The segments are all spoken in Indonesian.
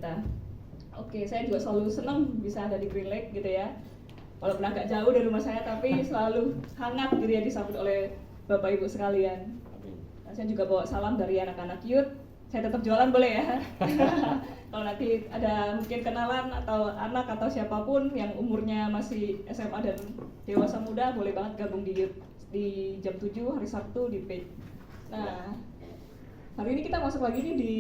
kita. Oke, saya juga selalu senang bisa ada di Green Lake gitu ya. Walaupun agak jauh dari rumah saya, tapi selalu hangat gitu ya disambut oleh Bapak Ibu sekalian. Nah, saya juga bawa salam dari anak-anak youth. Saya tetap jualan boleh ya. Kalau nanti ada mungkin kenalan atau anak atau siapapun yang umurnya masih SMA dan dewasa muda, boleh banget gabung di youth di jam 7 hari Sabtu di page. Nah, hari ini kita masuk lagi nih di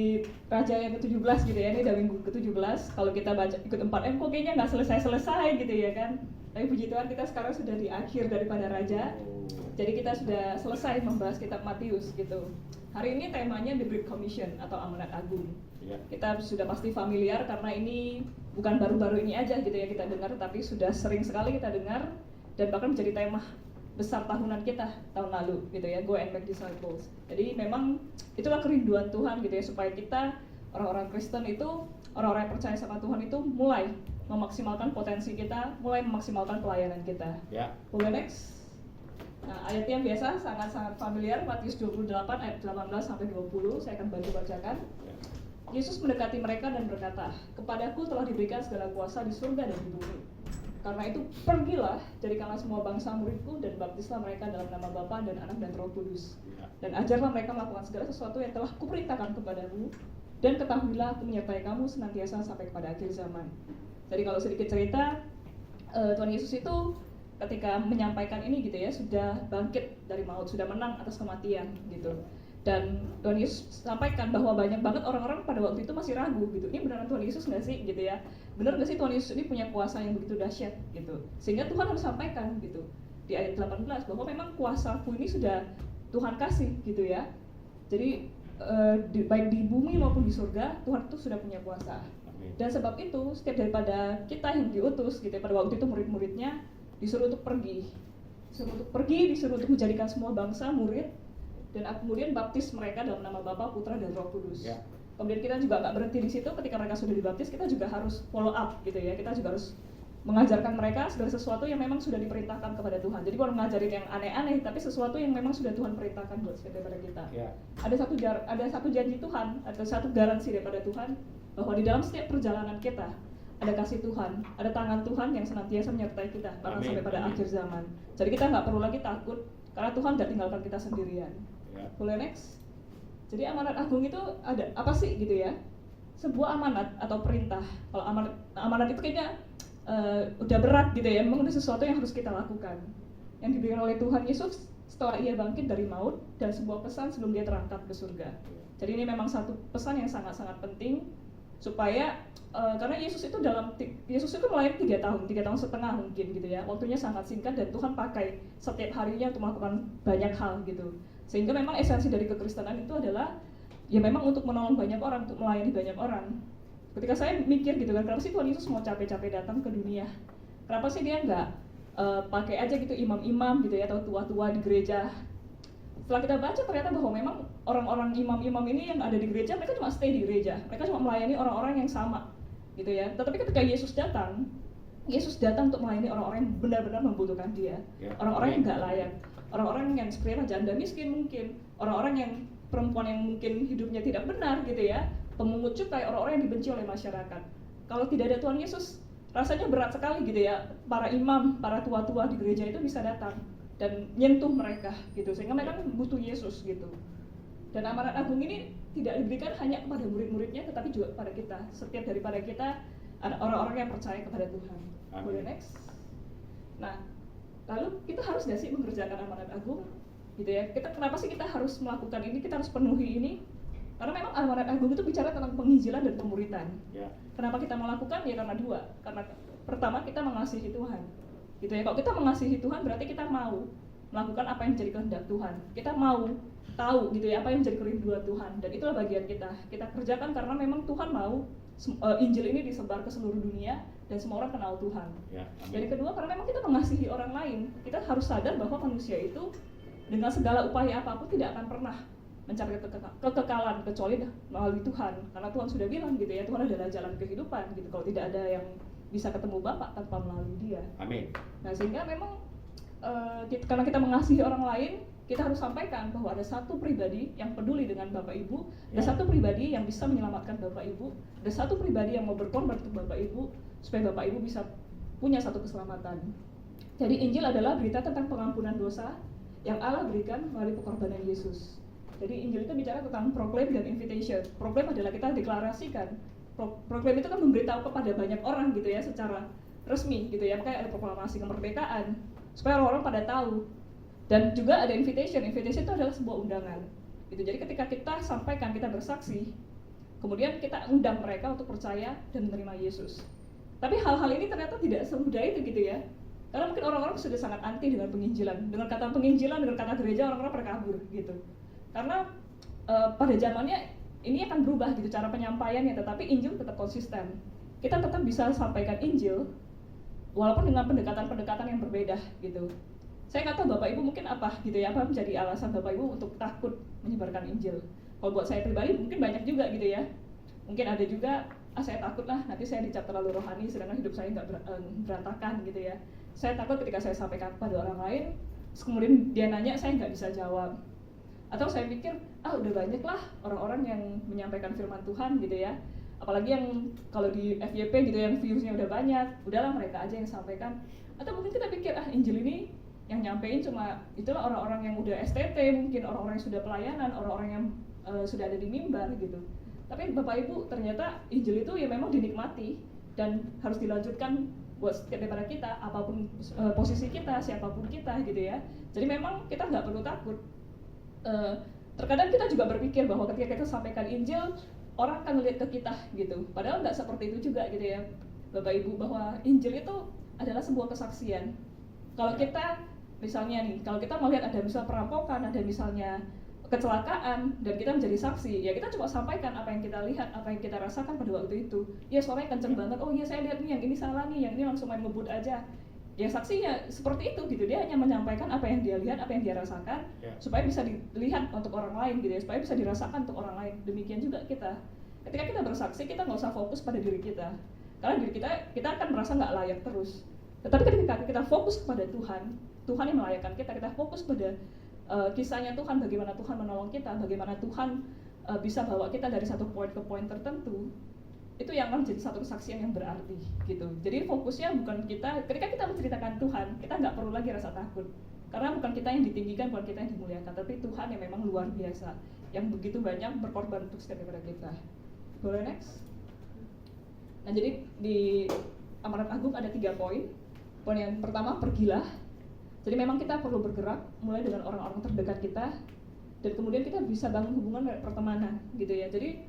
Raja yang ke-17 gitu ya, ini udah minggu ke-17. Kalau kita baca ikut 4M kok kayaknya nggak selesai-selesai gitu ya kan. Tapi puji Tuhan kita sekarang sudah di akhir daripada Raja. Jadi kita sudah selesai membahas kitab Matius gitu. Hari ini temanya The Great Commission atau Amanat Agung. Kita sudah pasti familiar karena ini bukan baru-baru ini aja gitu ya kita dengar, tapi sudah sering sekali kita dengar dan bahkan menjadi tema besar tahunan kita tahun lalu gitu ya, Go and Make Disciples. Jadi memang itulah kerinduan Tuhan gitu ya, supaya kita orang-orang Kristen itu, orang-orang yang percaya sama Tuhan itu mulai memaksimalkan potensi kita, mulai memaksimalkan pelayanan kita. Boleh next? Nah, ayat yang biasa sangat-sangat familiar, Matius 28 ayat 18 sampai 20, saya akan bantu bacakan. Yesus mendekati mereka dan berkata, "Kepadaku telah diberikan segala kuasa di surga dan di bumi. Karena itu pergilah, jadikanlah semua bangsa muridku dan baptislah mereka dalam nama Bapa dan Anak dan Roh Kudus. Dan ajarlah mereka melakukan segala sesuatu yang telah kuperintahkan kepadamu, dan ketahuilah aku menyertai kamu senantiasa sampai kepada akhir zaman." Jadi kalau sedikit cerita, Tuhan Yesus itu ketika menyampaikan ini gitu ya, sudah bangkit dari maut, sudah menang atas kematian gitu. Dan Tuhan Yesus sampaikan bahwa banyak banget orang-orang pada waktu itu masih ragu gitu, ini beneran Tuhan Yesus nggak sih gitu ya, bener nggak sih Tuhan Yesus ini punya kuasa yang begitu dahsyat gitu. Sehingga Tuhan harus sampaikan gitu di ayat 18 bahwa memang kuasaku ini sudah Tuhan kasih gitu ya. Jadi baik di bumi maupun di surga Tuhan itu sudah punya kuasa. Dan sebab itu setiap daripada kita yang diutus gitu ya, pada waktu itu murid-muridnya disuruh untuk pergi, disuruh untuk menjadikan semua bangsa murid, dan kemudian baptis mereka dalam nama Bapa, Putra, dan Roh Kudus. Kemudian kita juga nggak berhenti di situ, ketika mereka sudah dibaptis kita juga harus follow up gitu ya, kita juga harus mengajarkan mereka segala sesuatu yang memang sudah diperintahkan kepada Tuhan. Jadi bukan ngajarin yang aneh-aneh, tapi sesuatu yang memang sudah Tuhan perintahkan buat setiap daripada kita. Ada satu janji Tuhan, atau satu garansi daripada Tuhan, bahwa di dalam setiap perjalanan kita ada kasih Tuhan, ada tangan Tuhan yang senantiasa menyertai kita bahkan sampai pada akhir zaman. Jadi kita nggak perlu lagi takut karena Tuhan nggak tinggalkan kita sendirian. Boleh next? Jadi amanat agung itu ada apa sih gitu ya? Sebuah amanat atau perintah. Kalau amanat itu kayaknya udah berat gitu ya, memang ada sesuatu yang harus kita lakukan. Yang diberikan oleh Tuhan Yesus setelah ia bangkit dari maut, dan sebuah pesan sebelum dia terangkat ke surga. Jadi ini memang satu pesan yang sangat-sangat penting, supaya karena Yesus itu melayani 3 tahun setengah mungkin gitu ya, waktunya sangat singkat dan Tuhan pakai setiap harinya untuk melakukan banyak hal gitu. Sehingga memang esensi dari kekristenan itu adalah ya memang untuk menolong banyak orang, untuk melayani banyak orang. Ketika saya mikir gitu kan, kenapa sih Tuhan Yesus mau capek-capek datang ke dunia? Kenapa sih dia nggak pakai aja gitu imam-imam gitu ya, atau tua-tua di gereja? Setelah kita baca ternyata bahwa memang orang-orang imam-imam ini yang ada di gereja, mereka cuma stay di gereja, mereka cuma melayani orang-orang yang sama gitu ya. Tetapi ketika Yesus datang untuk melayani orang-orang yang benar-benar membutuhkan dia, orang-orang yang nggak layak, orang-orang yang seperti janda miskin mungkin, orang-orang yang perempuan yang mungkin hidupnya tidak benar gitu ya, pemungut cukai, orang-orang yang dibenci oleh masyarakat. Kalau tidak ada Tuhan Yesus, rasanya berat sekali gitu ya, para imam, para tua-tua di gereja itu bisa datang dan nyentuh mereka gitu, sehingga mereka butuh Yesus gitu. Dan amanat agung ini tidak diberikan hanya kepada murid-muridnya, tetapi juga kepada kita. Setiap daripada kita ada orang-orang yang percaya kepada Tuhan. Boleh next? Nah, lalu kita harus nggak sih mengerjakan amanat agung gitu ya? Kenapa sih kita harus melakukan ini? Kita harus penuhi ini? Karena memang amanat agung itu bicara tentang penginjilan dan pemuritan. Kenapa kita melakukan? Ya karena dua. Karena pertama, kita mengasihi Tuhan gitu ya. Kalau kita mengasihi Tuhan berarti kita mau melakukan apa yang menjadi kehendak Tuhan. Kita mau tahu gitu ya apa yang menjadi kerinduan Tuhan, dan itulah bagian kita kerjakan karena memang Tuhan mau Injil ini disebar ke seluruh dunia dan semua orang kenal Tuhan. Jadi kedua, karena memang kita mengasihi orang lain, kita harus sadar bahwa manusia itu dengan segala upaya apapun tidak akan pernah mencari kekekalan kecuali melalui Tuhan, karena Tuhan sudah bilang gitu ya, Tuhan adalah jalan kehidupan gitu. Kalau tidak ada yang bisa ketemu Bapa tanpa melalui Dia. Amin. Nah, sehingga memang karena kita mengasihi orang lain, kita harus sampaikan bahwa ada satu pribadi yang peduli dengan Bapak Ibu, ada satu pribadi yang bisa menyelamatkan Bapak Ibu, ada satu pribadi yang mau berkorban untuk Bapak Ibu, supaya Bapak Ibu bisa punya satu keselamatan. Jadi Injil adalah berita tentang pengampunan dosa yang Allah berikan melalui pengorbanan Yesus. Jadi Injil itu bicara tentang proclaim dan invitation. Proclaim adalah kita deklarasikan. Proclaim itu kan memberitahu kepada banyak orang gitu ya, secara resmi gitu ya, makanya ada proklamasi kemerdekaan supaya orang-orang pada tahu. Dan juga ada invitation. Invitation itu adalah sebuah undangan gitu. Jadi ketika kita sampaikan, kita bersaksi, kemudian kita undang mereka untuk percaya dan menerima Yesus. Tapi hal-hal ini ternyata tidak semudah itu gitu ya, karena mungkin orang-orang sudah sangat anti dengan penginjilan. Dengan kata penginjilan, dengan kata gereja, orang-orang pada kabur gitu. Karena pada zamannya ini akan berubah gitu cara penyampaiannya, tetapi Injil tetap konsisten. Kita tetap bisa sampaikan Injil walaupun dengan pendekatan-pendekatan yang berbeda gitu. Saya nggak tahu Bapak Ibu mungkin apa gitu ya, apa menjadi alasan Bapak Ibu untuk takut menyebarkan Injil. Kalau buat saya pribadi mungkin banyak juga gitu ya. Mungkin ada juga, saya takut lah nanti saya dicap terlalu rohani sedangkan hidup saya nggak berantakan gitu ya. Saya takut ketika saya sampaikan kepada orang lain, kemudian dia nanya saya nggak bisa jawab. Atau saya pikir, udah banyak lah orang-orang yang menyampaikan firman Tuhan gitu ya. Apalagi yang kalau di FYP gitu yang viewsnya udah banyak, udahlah mereka aja yang sampaikan. Atau mungkin kita pikir, Injil ini yang nyampein cuma itulah orang-orang yang udah STT, mungkin orang-orang yang sudah pelayanan, orang-orang yang sudah ada di mimbar gitu. Tapi Bapak Ibu, ternyata Injil itu ya memang dinikmati dan harus dilanjutkan buat setiap daripada kita, apapun posisi kita, siapapun kita gitu ya. Jadi memang kita nggak perlu takut. Terkadang kita juga berpikir bahwa ketika kita sampaikan Injil, orang akan melihat ke kita gitu. Padahal nggak seperti itu juga gitu ya, Bapak Ibu, bahwa Injil itu adalah sebuah kesaksian. Kalau kita misalnya nih, kalau kita melihat ada misal perampokan, ada misalnya kecelakaan, dan kita menjadi saksi, ya kita coba sampaikan apa yang kita lihat, apa yang kita rasakan pada waktu itu. Ya suaranya kenceng banget, oh iya saya lihat nih yang ini salah nih, yang ini langsung main ngebut aja. Ya saksinya seperti itu gitu, dia hanya menyampaikan apa yang dia lihat, apa yang dia rasakan, supaya bisa dilihat untuk orang lain gitu ya, supaya bisa dirasakan untuk orang lain. Demikian juga kita, ketika kita bersaksi, kita nggak usah fokus pada diri kita, karena diri kita akan merasa nggak layak terus. Tetapi ketika kita fokus kepada Tuhan, Tuhan yang melayakkan kita, kita fokus pada kisahnya Tuhan, bagaimana Tuhan menolong kita, bagaimana Tuhan bisa bawa kita dari satu poin ke poin tertentu, itu yang akan menjadi satu kesaksian yang berarti gitu. Jadi fokusnya bukan kita, ketika kita menceritakan Tuhan, kita nggak perlu lagi rasa takut, karena bukan kita yang ditinggikan, bukan kita yang dimuliakan, tapi Tuhan yang memang luar biasa, yang begitu banyak berkorban untuk setiap daripada kita. Boleh next? Nah jadi di Amanat Agung ada 3 poin. Poin yang pertama, pergilah. Jadi memang kita perlu bergerak mulai dengan orang-orang terdekat kita, dan kemudian kita bisa bangun hubungan pertemanan gitu ya. Jadi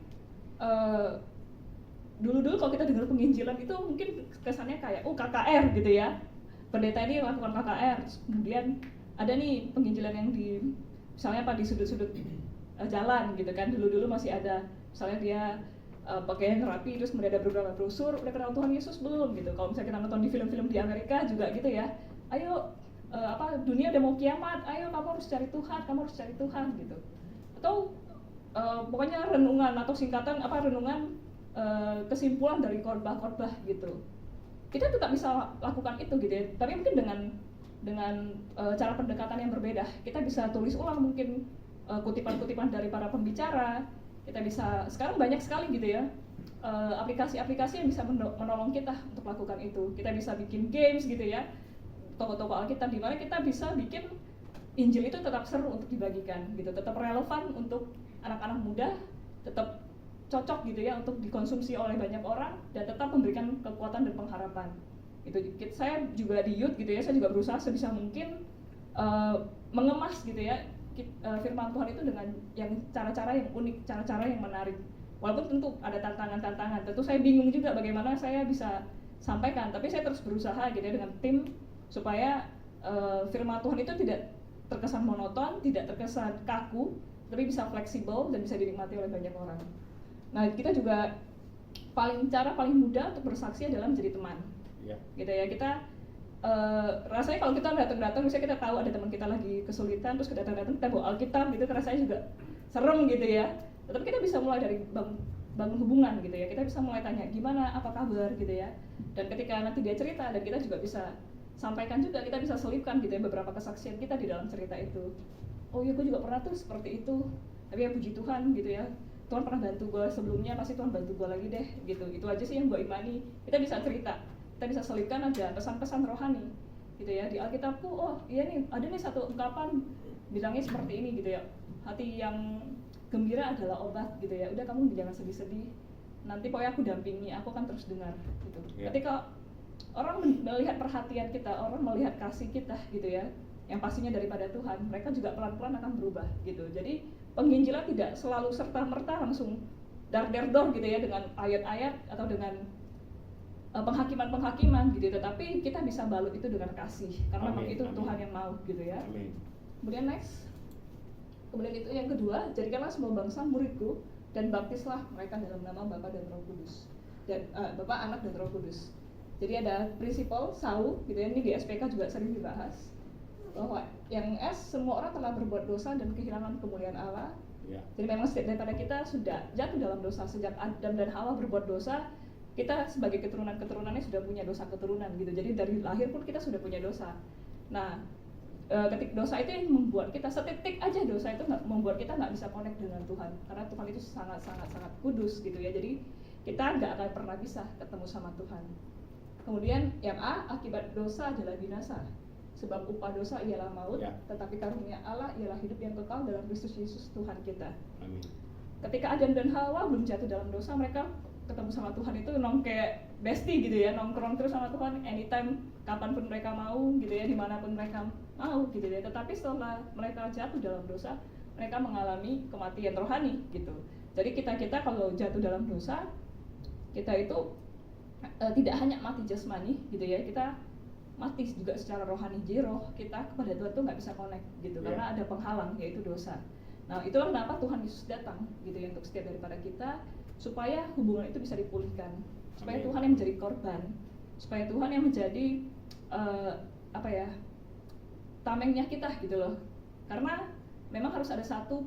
dulu-dulu kalau kita dengar penginjilan itu mungkin kesannya kayak KKR gitu ya, pendeta ini melakukan KKR, kemudian ada nih penginjilan yang di misalnya di sudut-sudut jalan gitu kan. Dulu-dulu masih ada misalnya dia pakaian rapi, terus kemudian ada beberapa brosur, udah kenal Tuhan Yesus belum gitu. Kalau misalnya kita nonton di film-film di Amerika juga gitu ya, ayo dunia udah mau kiamat, ayo kamu harus cari Tuhan, kamu harus cari Tuhan gitu. Atau pokoknya renungan atau singkatan renungan kesimpulan dari khotbah-khotbah gitu. Kita tetap bisa lakukan itu gitu ya, tapi mungkin dengan cara pendekatan yang berbeda. Kita bisa tulis ulang mungkin kutipan-kutipan dari para pembicara. Kita bisa, sekarang banyak sekali gitu ya aplikasi-aplikasi yang bisa menolong kita untuk lakukan itu. Kita bisa bikin games gitu ya, toko-toko Alkitab, di mana kita bisa bikin Injil itu tetap seru untuk dibagikan gitu, tetap relevan untuk anak-anak muda, tetap cocok gitu ya untuk dikonsumsi oleh banyak orang, dan tetap memberikan kekuatan dan pengharapan. Itu saya juga di youth gitu ya, saya juga berusaha sebisa mungkin mengemas gitu ya firman Tuhan itu dengan yang cara-cara yang unik, cara-cara yang menarik. Walaupun tentu ada tantangan-tantangan, tentu saya bingung juga bagaimana saya bisa sampaikan, tapi saya terus berusaha gitu ya dengan tim supaya firman Tuhan itu tidak terkesan monoton, tidak terkesan kaku, tapi bisa fleksibel dan bisa dinikmati oleh banyak orang. Nah, kita juga cara paling mudah untuk bersaksi adalah menjadi teman. Gitu ya, kita rasanya kalau kita datang-datang, misalnya kita tahu ada teman kita lagi kesulitan, terus kita datang-datang kita bawa Alkitab gitu, rasanya juga serem gitu ya. Tetapi kita bisa mulai dari bangun hubungan gitu ya, kita bisa mulai tanya gimana, apa kabar gitu ya. Dan ketika nanti dia cerita, dan kita juga bisa sampaikan juga, kita bisa selipkan gitu ya beberapa kesaksian kita di dalam cerita itu. oh iya gue juga pernah tuh seperti itu, tapi ya puji Tuhan gitu ya, Tuhan pernah bantu gue sebelumnya, pasti Tuhan bantu gue lagi deh gitu. Itu aja sih yang gue imani. Kita bisa cerita, kita bisa selipkan ada pesan-pesan rohani gitu ya di Alkitab tuh. Oh iya nih, ada nih satu ungkapan bilangnya seperti ini gitu ya, hati yang gembira adalah obat gitu ya. Udah kamu jangan sedih-sedih, nanti pokoknya aku dampingi, aku akan terus dengar gitu. Ketika orang melihat perhatian kita, orang melihat kasih kita gitu ya, yang pastinya daripada Tuhan, mereka juga pelan-pelan akan berubah gitu. Jadi penginjilan tidak selalu serta-merta langsung dar-der-dor gitu ya dengan ayat-ayat atau dengan penghakiman-penghakiman gitu, tetapi kita bisa balut itu dengan kasih karena memang itu Tuhan yang mau gitu ya. Kemudian next, kemudian itu yang kedua, jadikanlah semua bangsa muridku dan baptislah mereka dalam nama Bapa dan Roh Kudus, dan Bapa, Anak dan Roh Kudus. Jadi ada prinsipal SAU gitu ya, ini di SPK juga sering dibahas bahwa yang S, semua orang telah berbuat dosa dan kehilangan kemuliaan Allah. Jadi memang setiap daripada kita sudah jatuh dalam dosa. Sejak Adam dan Hawa berbuat dosa, kita sebagai keturunan-keturunannya sudah punya dosa keturunan gitu. Jadi dari lahir pun kita sudah punya dosa. Nah, ketika dosa itu yang membuat kita, setitik aja dosa itu membuat kita nggak bisa connect dengan Tuhan, karena Tuhan itu sangat kudus gitu ya. Jadi kita nggak akan pernah bisa ketemu sama Tuhan. Kemudian yang A, akibat dosa adalah binasa. Sebab upah dosa ialah maut, tetapi karunia Allah ialah hidup yang kekal dalam Kristus Yesus Tuhan kita. Amin. Ketika Adam dan Hawa belum jatuh dalam dosa, mereka ketemu sama Tuhan itu kayak bestie gitu ya, nongkrong terus sama Tuhan anytime, kapanpun mereka mau gitu ya, dimanapun mereka mau gitu ya. Tetapi setelah mereka jatuh dalam dosa, mereka mengalami kematian rohani gitu. Jadi kita kalau jatuh dalam dosa, kita itu tidak hanya mati jasmani gitu ya, kita mati juga secara rohani. Jadi roh kita kepada Tuhan tuh nggak bisa connect gitu, karena ada penghalang yaitu dosa. Nah itulah kenapa Tuhan Yesus datang gitu ya, untuk setiap daripada kita, supaya hubungan itu bisa dipulihkan, supaya Tuhan yang menjadi korban, supaya Tuhan yang menjadi tamengnya kita gitu loh. Karena memang harus ada satu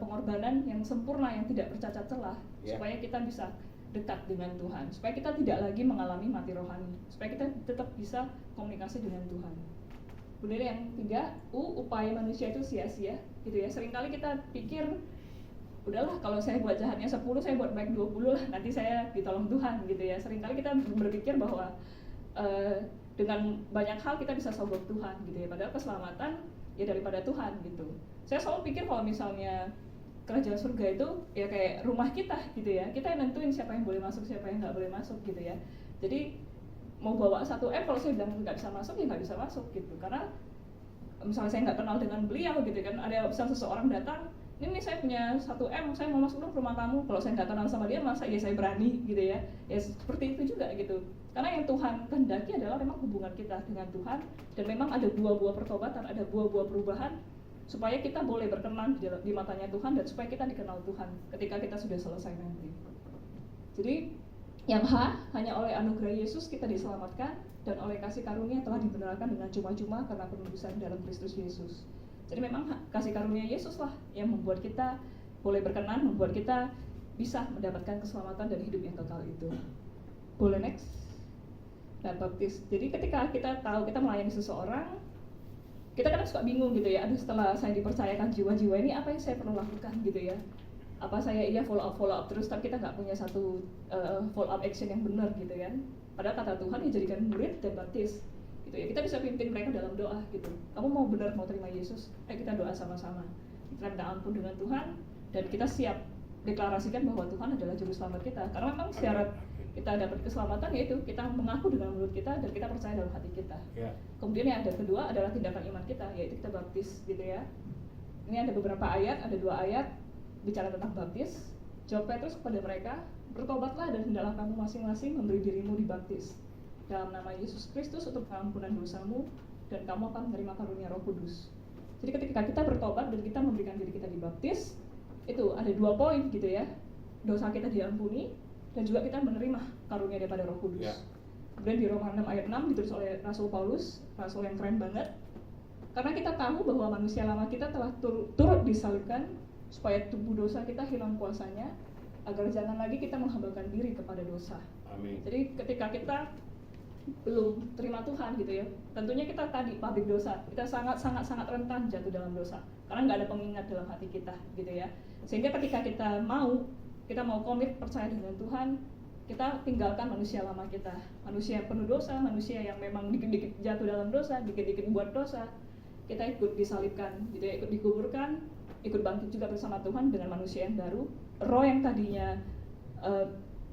pengorbanan yang sempurna, yang tidak bercacat celah, supaya kita bisa dekat dengan Tuhan, supaya kita tidak lagi mengalami mati rohani, supaya kita tetap bisa komunikasi dengan Tuhan. Kemudian yang tiga, upaya manusia itu sia-sia gitu ya. Seringkali kita pikir, udahlah kalau saya buat jahatnya 10, saya buat baik 20 lah, nanti saya ditolong Tuhan gitu ya. Seringkali kita berpikir bahwa dengan banyak hal kita bisa sogok Tuhan gitu ya, padahal keselamatan ya daripada Tuhan gitu. Saya selalu pikir kalau misalnya kerajaan surga itu ya kayak rumah kita gitu ya, kita yang nentuin siapa yang boleh masuk, siapa yang nggak boleh masuk gitu ya. Jadi mau bawa 1 M, kalau saya bilang nggak bisa masuk ya nggak bisa masuk gitu, karena misalnya saya nggak kenal dengan beliau gitu kan. Ada misal seseorang datang, ini saya punya 1 M, saya mau masuk dong ke rumah kamu, kalau saya nggak kenal sama dia, masa ya saya berani gitu ya. Ya seperti itu juga gitu, karena yang Tuhan kehendaki adalah memang hubungan kita dengan Tuhan, dan memang ada buah-buah pertobatan, ada buah-buah perubahan, supaya kita boleh berkenan di matanya Tuhan, dan supaya kita dikenal Tuhan ketika kita sudah selesai nanti. Jadi yang H, hanya oleh anugerah Yesus kita diselamatkan, dan oleh kasih karunia telah dibenarkan dengan cuma-cuma karena penebusan dalam Kristus Yesus. Jadi memang kasih karunia Yesus lah yang membuat kita boleh berkenan, membuat kita bisa mendapatkan keselamatan dan hidup yang kekal itu. Boleh next? Dan baptis. Jadi ketika kita tahu kita melayani seseorang, kita kadang suka bingung gitu ya, aduh setelah saya dipercayakan jiwa-jiwa ini, apa yang saya perlu lakukan gitu ya. Apa saya follow up terus, tapi kita nggak punya satu follow up action yang benar gitu kan. Padahal kata Tuhan ya jadikan murid dan baptis gitu ya. Kita bisa pimpin mereka dalam doa gitu. Kamu mau benar mau terima Yesus, kita doa sama-sama, kita minta ampun dengan Tuhan, dan kita siap deklarasikan bahwa Tuhan adalah juru selamat kita. Karena memang syarat kita dapat keselamatan yaitu kita mengaku dengan mulut kita dan kita percaya dalam hati kita. Kemudian yang ada kedua adalah tindakan iman kita, yaitu kita baptis gitu ya. Ini ada beberapa ayat, ada 2 ayat bicara tentang baptis. Jawab Petrus kepada mereka, bertobatlah dan hendaklah kamu masing-masing memberi dirimu dibaptis dalam nama Yesus Kristus untuk pengampunan dosamu, dan kamu akan menerima karunia Roh Kudus. Jadi ketika kita bertobat dan kita memberikan diri kita dibaptis, itu ada 2 poin gitu ya. Dosa kita diampuni, dan juga kita menerima karunia daripada Roh Kudus. Kemudian di Roma 6 ayat 6 ditulis oleh Rasul Paulus, rasul yang keren banget. Karena kita tahu bahwa manusia lama kita telah turut disalibkan, supaya tubuh dosa kita hilang kuasanya, agar jangan lagi kita menghambakan diri kepada dosa. Amin. Jadi ketika kita belum terima Tuhan gitu ya, tentunya kita tadi pabrik dosa, kita sangat rentan jatuh dalam dosa karena nggak ada pengingat dalam hati kita gitu ya. Sehingga ketika kita mau komit percaya dengan Tuhan, kita tinggalkan manusia lama kita, manusia yang penuh dosa, manusia yang memang dikit-dikit jatuh dalam dosa, dikit-dikit buat dosa, kita ikut disalibkan gitu ya, ikut dikuburkan, ikut bangkit juga bersama Tuhan dengan manusia yang baru, roh yang tadinya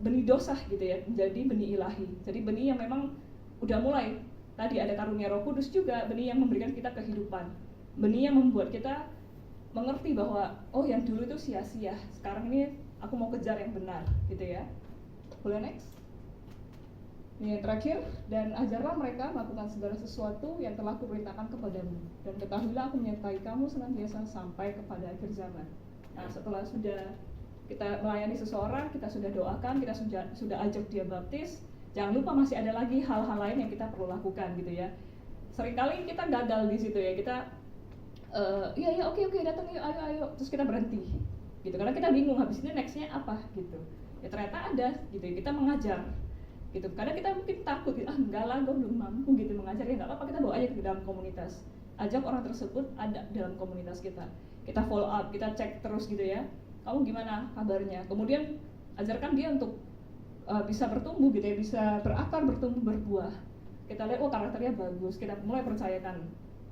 benih dosa gitu ya, menjadi benih ilahi. Jadi benih yang memang udah mulai, tadi ada karunia Roh Kudus juga, benih yang memberikan kita kehidupan, benih yang membuat kita mengerti bahwa oh yang dulu itu sia-sia, sekarang ini aku mau kejar yang benar gitu ya. Boleh next? Ini yang terakhir, dan ajarlah mereka melakukan segala sesuatu yang telah kuperintahkan kepadamu, dan ketahuilah aku menyertai kamu senantiasa sampai kepada akhir zaman. Nah, setelah sudah kita melayani seseorang, kita sudah doakan, kita sudah ajak dia baptis, jangan lupa masih ada lagi hal-hal lain yang kita perlu lakukan gitu ya. Seringkali kita gagal di situ ya, kita iya oke datang yuk, ayo, terus kita berhenti gitu, karena kita bingung habis ini nextnya apa gitu. Ya ternyata ada gitu ya, kita mengajar gitu, kadang kita mungkin takut gitu, enggak lah gue belum mampu gitu mengajar, ya nggak apa-apa, kita bawa aja ke dalam komunitas, ajak orang tersebut ada dalam komunitas kita follow up, kita cek terus gitu ya, kamu gimana kabarnya, kemudian ajarkan dia untuk bisa bertumbuh gitu ya, bisa berakar, bertumbuh, berbuah. Kita lihat oh karakternya bagus, kita mulai percayakan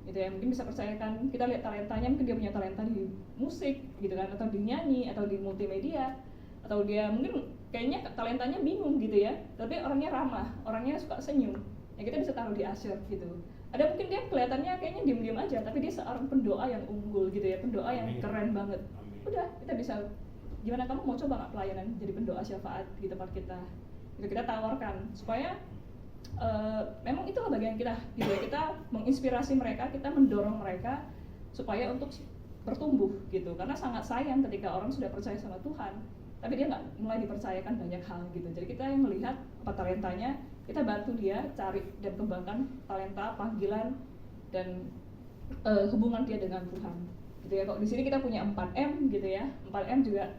gitu ya, mungkin bisa percayakan, kita lihat talentanya, mungkin dia punya talenta di musik gitu kan, atau di nyanyi, atau di multimedia, atau dia mungkin kayaknya talentanya bingung gitu ya, tapi orangnya ramah, orangnya suka senyum, ya kita bisa taruh di asyir gitu. Ada mungkin dia kelihatannya kayaknya diam-diam aja, tapi dia seorang pendoa yang unggul gitu ya, pendoa yang keren banget. Udah, kita bisa, gimana kamu mau coba nggak pelayanan jadi pendoa syafaat di tempat kita? Itu kita tawarkan supaya memang itulah bagian kita gitu ya, kita menginspirasi mereka, kita mendorong mereka supaya untuk bertumbuh gitu, karena sangat sayang ketika orang sudah percaya sama Tuhan tapi dia nggak mulai dipercayakan banyak hal gitu. Jadi kita yang melihat apa talentanya, kita bantu dia cari dan kembangkan talenta, panggilan, dan hubungan dia dengan Tuhan gitu ya. Kok di sini kita punya 4M gitu ya, 4M juga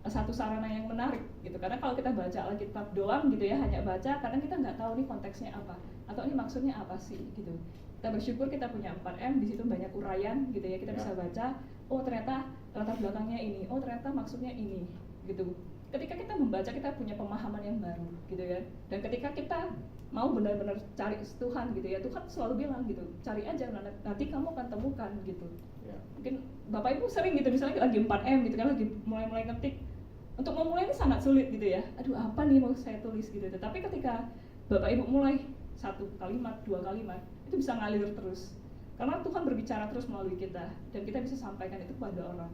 satu sarana yang menarik gitu, karena kalau kita baca Alkitab doang gitu ya, hanya baca, kadang kita nggak tahu nih konteksnya apa, atau ini maksudnya apa sih gitu. Kita bersyukur kita punya 4M, di situ banyak uraian gitu ya, kita bisa baca, oh ternyata latar belakangnya ini, oh ternyata maksudnya ini gitu. Ketika kita membaca, kita punya pemahaman yang baru gitu ya, dan ketika kita mau benar-benar cari Tuhan gitu ya, Tuhan selalu bilang gitu, cari aja nanti kamu akan temukan gitu ya. Mungkin Bapak Ibu sering gitu, misalnya lagi 4M gitu kan, lagi mulai ngetik, untuk memulai ini sangat sulit gitu ya, aduh apa nih mau saya tulis gitu. Tapi ketika Bapak Ibu mulai 1 kalimat, 2 kalimat, itu bisa ngalir terus, karena Tuhan berbicara terus melalui kita, dan kita bisa sampaikan itu kepada orang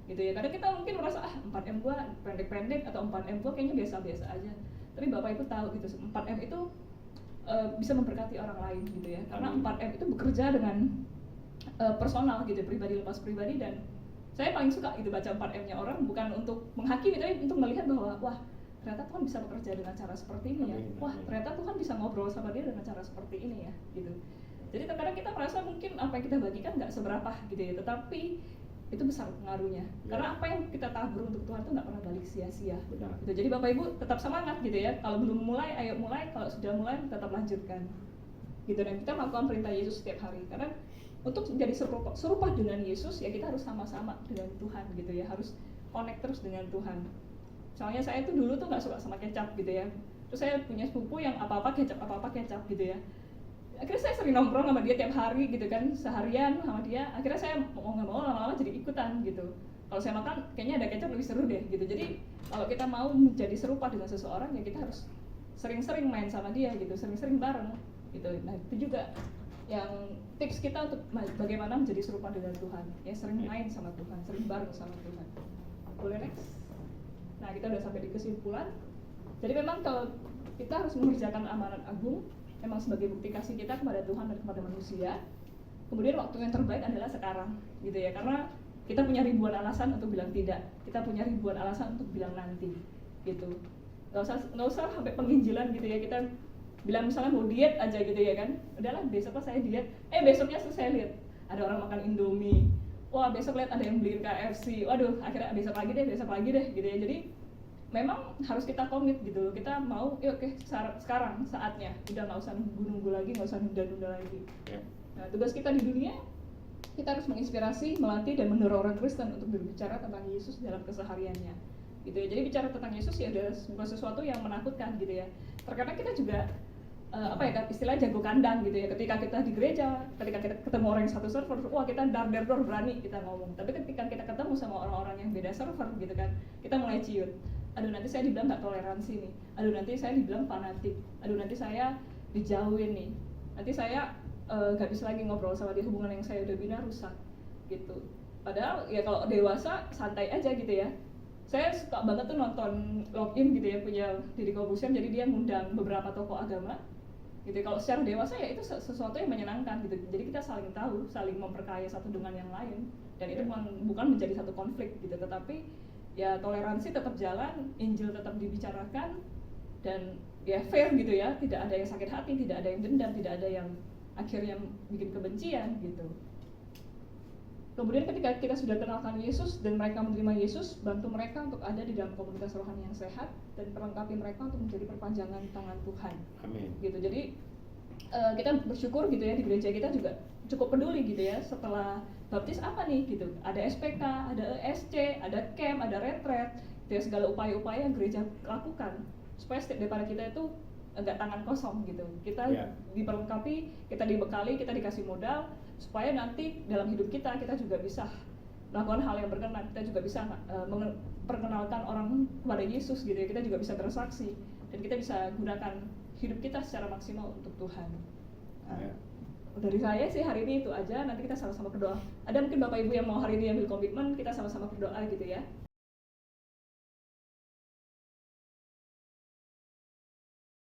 gitu ya. Kadang kita mungkin merasa 4M gua pendek-pendek, atau 4M gua kayaknya biasa-biasa aja, tapi Bapak Ibu tahu gitu, 4M itu bisa memberkati orang lain gitu ya, karena 4M itu bekerja dengan personal gitu, pribadi lepas pribadi. Dan saya paling suka gitu baca 4M-nya orang, bukan untuk menghakimi, tapi untuk melihat bahwa wah ternyata Tuhan bisa bekerja dengan cara seperti ini ya, wah ternyata Tuhan bisa ngobrol sama dia dengan cara seperti ini ya gitu. Jadi terkadang kita merasa mungkin apa yang kita bagikan nggak seberapa gitu ya, tetapi itu besar pengaruhnya ya. Karena apa yang kita tabur untuk Tuhan itu nggak pernah balik sia-sia gitu. Jadi Bapak Ibu tetap semangat gitu ya, kalau belum mulai ayo mulai, kalau sudah mulai tetap lanjutkan gitu. Dan kita melakukan perintah Yesus setiap hari, karena untuk menjadi serupa dengan Yesus ya kita harus sama-sama dengan Tuhan gitu ya, harus connect terus dengan Tuhan. Soalnya saya tuh dulu tuh nggak suka sama kecap gitu ya, terus saya punya sepupu yang apa-apa kecap gitu ya. Akhirnya saya sering nongkrong sama dia tiap hari gitu kan, seharian sama dia. Akhirnya saya mau nggak mau lama-lama jadi ikutan gitu. Kalau saya makan kayaknya ada kecap lebih seru deh gitu. Jadi kalau kita mau menjadi serupa dengan seseorang ya kita harus sering-sering main sama dia gitu, sering-sering bareng gitu. Nah itu juga yang tips kita untuk bagaimana menjadi serupa dengan Tuhan ya, sering main sama Tuhan, sering bareng sama Tuhan. Boleh next? Nah kita udah sampai di kesimpulan. Jadi memang kalau kita harus mengerjakan amanat agung memang sebagai bukti kasih kita kepada Tuhan dan kepada manusia. Kemudian waktu yang terbaik adalah sekarang gitu ya, karena kita punya ribuan alasan untuk bilang tidak, kita punya ribuan alasan untuk bilang nanti gitu. Nggak usah sampai penginjilan gitu ya, kita bilang misalnya mau diet aja gitu ya kan, udahlah besoknya saya diet, besoknya saya lihat ada orang makan Indomie, wah besok lihat ada yang beliin KFC, waduh akhirnya besok lagi deh gitu ya. Jadi memang harus kita komit gitu loh, kita mau oke sekarang saatnya, udah nggak usah nunggu lagi, nggak usah nunda lagi. Nah, tugas kita di dunia, kita harus menginspirasi, melatih, dan mendorong orang Kristen untuk berbicara tentang Yesus dalam kesehariannya gitu ya. Jadi bicara tentang Yesus ya udah bukan sesuatu yang menakutkan gitu ya. Terkadang kita juga istilahnya jago kandang gitu ya. Ketika kita di gereja, ketika kita ketemu orang yang satu server, wah kita dar berani kita ngomong. Tapi ketika kita ketemu sama orang-orang yang beda server gitu kan, kita mulai ciut. Aduh nanti saya dibilang nggak toleransi nih. Aduh nanti saya dibilang fanatik. Aduh nanti saya dijauhin nih. Nanti saya nggak bisa lagi ngobrol sama dia, hubungan yang saya udah bina rusak gitu. Padahal ya kalau dewasa santai aja gitu ya. Saya suka banget tuh nonton Login gitu ya, punya Deddy Corbuzier, jadi dia ngundang beberapa tokoh agama gitu. Kalau secara dewasa ya itu sesuatu yang menyenangkan gitu. Jadi kita saling tahu, saling memperkaya satu dengan yang lain, dan itu bukan menjadi satu konflik gitu, tetapi ya toleransi tetap jalan, Injil tetap dibicarakan, dan ya fair gitu ya, tidak ada yang sakit hati, tidak ada yang dendam, tidak ada yang akhirnya bikin kebencian gitu. Kemudian ketika kita sudah kenalkan Yesus dan mereka menerima Yesus, bantu mereka untuk ada di dalam komunitas rohani yang sehat dan perlengkapi mereka untuk menjadi perpanjangan tangan Tuhan. Amin. Gitu. Jadi kita bersyukur gitu ya, di gereja kita juga cukup peduli gitu ya, setelah baptis apa nih gitu. Ada SPK, ada ESC, ada camp, ada retret, gitu ya, segala upaya-upaya yang gereja lakukan supaya setiap daripada kita itu enggak tangan kosong gitu. Kita diperlengkapi, kita dibekali, kita dikasih modal supaya nanti dalam hidup kita juga bisa melakukan hal yang berkenan, kita juga bisa memperkenalkan orang kepada Yesus gitu ya, kita juga bisa bersaksi dan kita bisa gunakan hidup kita secara maksimal untuk Tuhan. Dari saya sih hari ini itu aja, nanti kita sama-sama berdoa. Ada mungkin Bapak Ibu yang mau hari ini ambil komitmen, kita sama-sama berdoa gitu ya.